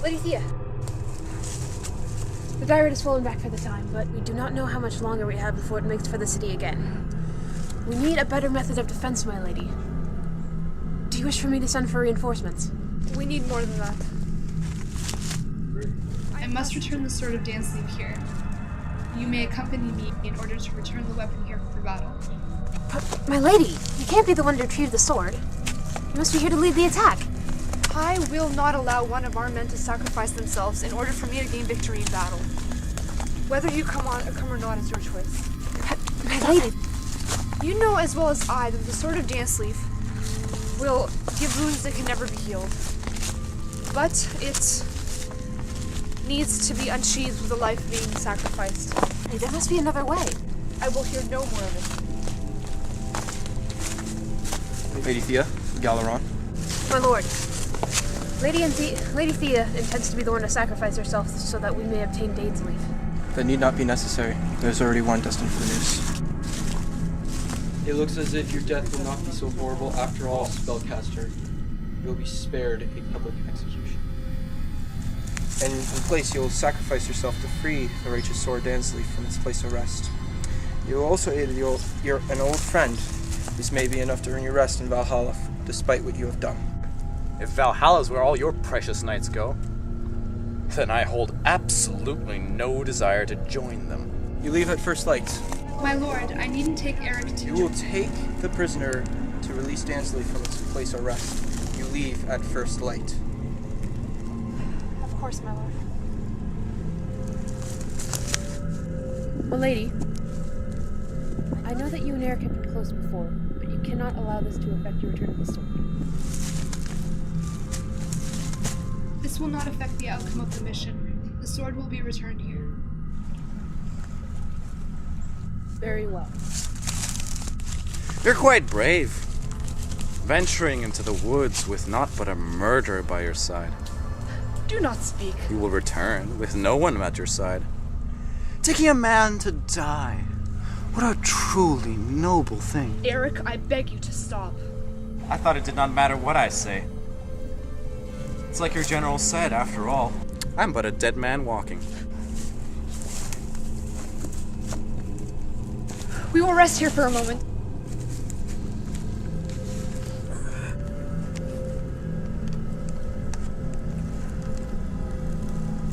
Lady Thea. The diary has fallen back for the time, but we do not know how much longer we have before it makes for the city again. We need a better method of defense, my lady. Do you wish for me to send for reinforcements? We need more than that. I must return the sword of Dainsleif here. You may accompany me in order to return the weapon here for battle. But, my lady, you can't be the one to retrieve the sword. You must be here to lead the attack. I will not allow one of our men to sacrifice themselves in order for me to gain victory in battle. Whether you come or not is your choice. My lady... You know as well as I that the sword of Dainsleif will give wounds that can never be healed. But it needs to be unsheathed with a life being sacrificed. Hey, there must be another way. I will hear no more of it. Lady Thea, Galeron. My lord. Lady Thea intends to be the one to sacrifice herself so that we may obtain Dainsleif. That need not be necessary. There's already one destined for the noose. It looks as if your death will not be so horrible after all, spellcaster. You'll be spared a public execution. And in place, you'll sacrifice yourself to free the righteous sword Dainsleif from its place of rest. You will also aid an old friend. This may be enough to earn your rest in Valhalla, despite what you have done. If Valhalla's where all your precious knights go, then I hold absolutely no desire to join them. You leave at first light. My lord, I needn't take Eric to... You will take the prisoner to release Dainsleif from its place of rest. You leave at first light. Of course, my lord. My lady, I know that you and Eric have been close before, but you cannot allow this to affect your return of the sword. This will not affect the outcome of the mission. The sword will be returned here. Very well. You're quite brave, venturing into the woods with naught but a murderer by your side. Do not speak. You will return with no one at your side. Taking a man to die. What a truly noble thing. Eric, I beg you to stop. I thought it did not matter what I say. It's like your general said, after all. I'm but a dead man walking. We will rest here for a moment.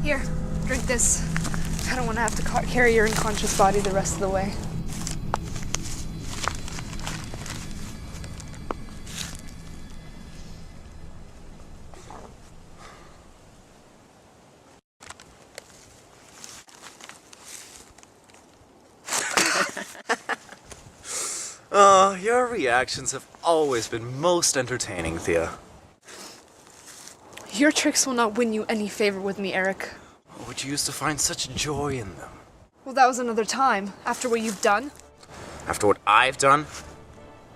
Here, drink this. I don't want to have to carry your unconscious body the rest of the way. Your reactions have always been most entertaining, Thea. Your tricks will not win you any favor with me, Eric. Would you used to find such joy in them? Well, that was another time. After what you've done. After what I've done?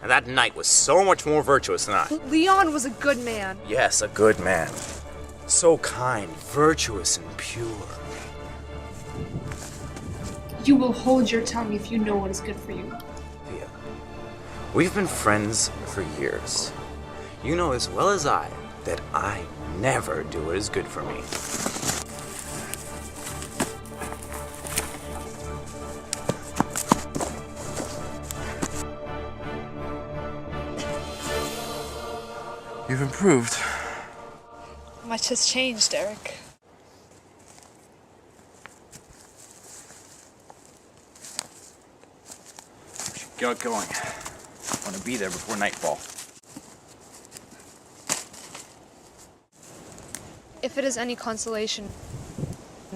And that knight was so much more virtuous than I. Leon was a good man. Yes, a good man. So kind, virtuous, and pure. You will hold your tongue if you know what is good for you. Thea, we've been friends for years. You know as well as I that I never do what is good for me. You've improved. Much has changed, Eric. We should get going. I want to be there before nightfall. If it is any consolation,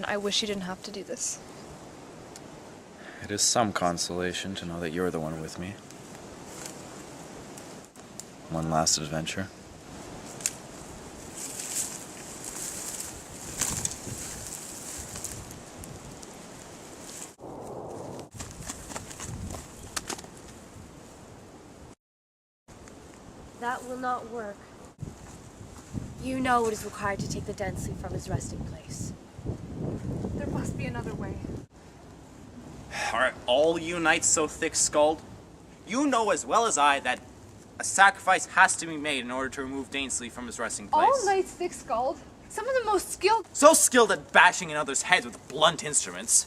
I wish you didn't have to do this. It is some consolation to know that you're the one with me. One last adventure. That will not work. You know what is required to take the Dainsleif from his resting place. There must be another way. Are all you knights so thick-skulled? You know as well as I that a sacrifice has to be made in order to remove Dainsleif from his resting place. All knights thick-skulled? Some of the most skilled. So skilled at bashing in others' heads with blunt instruments.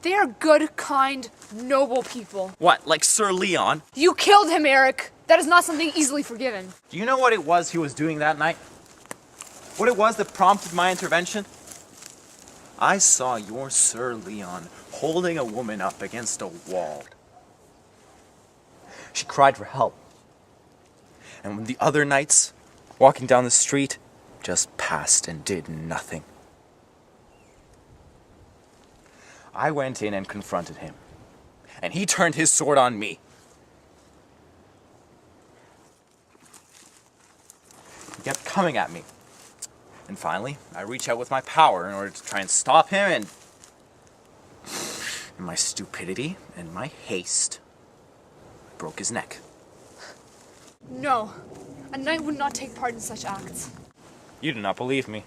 They are good, kind, noble people. What, like Sir Leon? You killed him, Eric. That is not something easily forgiven. Do you know what it was he was doing that night? What it was that prompted my intervention? I saw your Sir Leon holding a woman up against a wall. She cried for help. And when the other knights, walking down the street, just passed and did nothing. I went in and confronted him, and he turned his sword on me. He kept coming at me. And finally, I reached out with my power in order to try and stop him, and in my stupidity and my haste, I broke his neck. No, a knight would not take part in such acts. You do not believe me.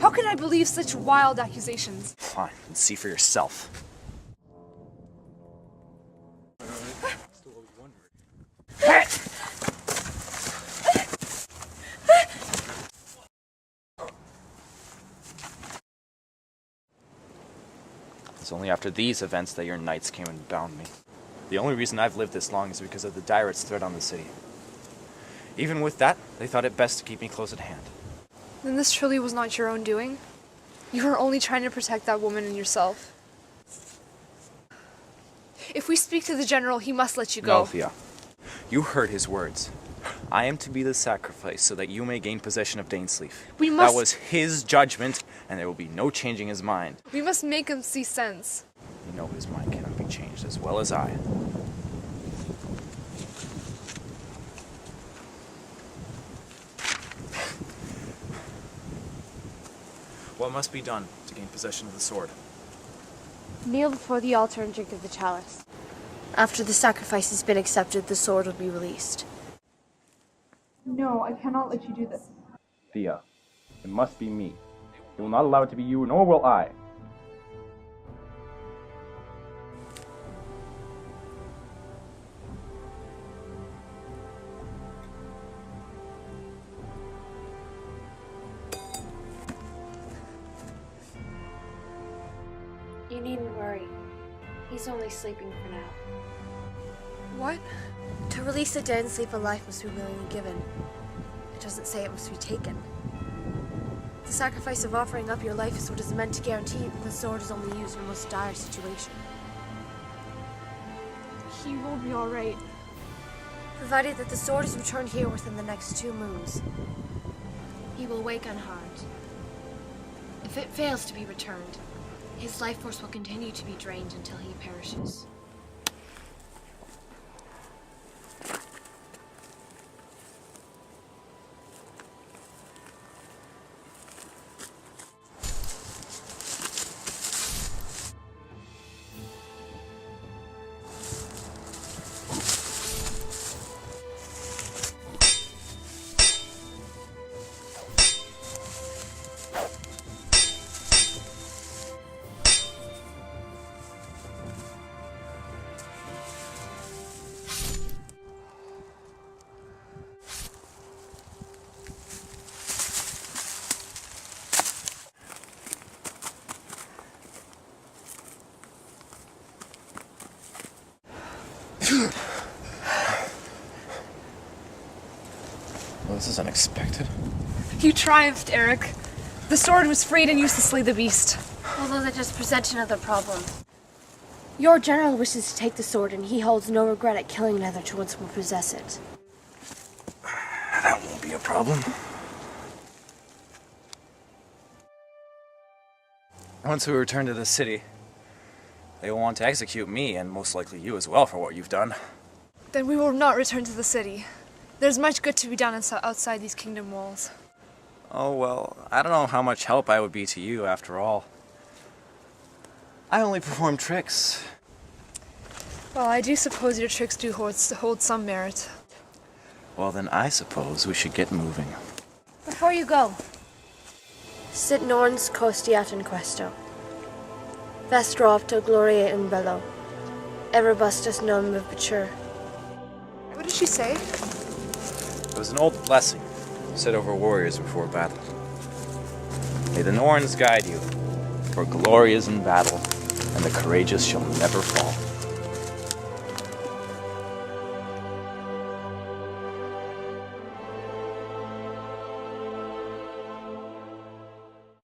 How can I believe such wild accusations? Fine, and see for yourself. It's only after these events that your knights came and bound me. The only reason I've lived this long is because of the Dairet's threat on the city. Even with that, they thought it best to keep me close at hand. Then this truly was not your own doing? You were only trying to protect that woman and yourself. If we speak to the general, he must let you go. No, Thea. You heard his words. I am to be the sacrifice so that you may gain possession of Dainsleif. That was his judgment, and there will be no changing his mind. We must make him see sense. You know his mind cannot be changed as well as I. What must be done to gain possession of the sword? Kneel before the altar and drink of the chalice. After the sacrifice has been accepted, the sword will be released. No, I cannot let you do this. Thea, it must be me. You will not allow it to be you, nor will I. You needn't worry. He's only sleeping for now. What? To release the Dainsleif, a life must be willingly given. It doesn't say it must be taken. The sacrifice of offering up your life is what is meant to guarantee that the sword is only used in a most dire situation. He will be alright. Provided that the sword is returned here within the next 2 moons. He will wake unharmed. If it fails to be returned, his life force will continue to be drained until he perishes. Well, this is unexpected. You triumphed, Eric. The sword was freed and used to slay the beast. Although that just presents another problem. Your general wishes to take the sword, and he holds no regret at killing another to once more possess it. That won't be a problem. Once we return to the city, they will want to execute me, and most likely you as well, for what you've done. Then we will not return to the city. There's much good to be done outside these kingdom walls. Oh, well, I don't know how much help I would be to you, after all. I only perform tricks. Well, I do suppose your tricks do hold some merit. Well, then I suppose we should get moving. Before you go, sit norns costiat in questo. Vestrovto gloria in bello. Ever bustus non movitur. What did she say? It was an old blessing said over warriors before battle. May the Norns guide you, for glory is in battle, and the courageous shall never fall.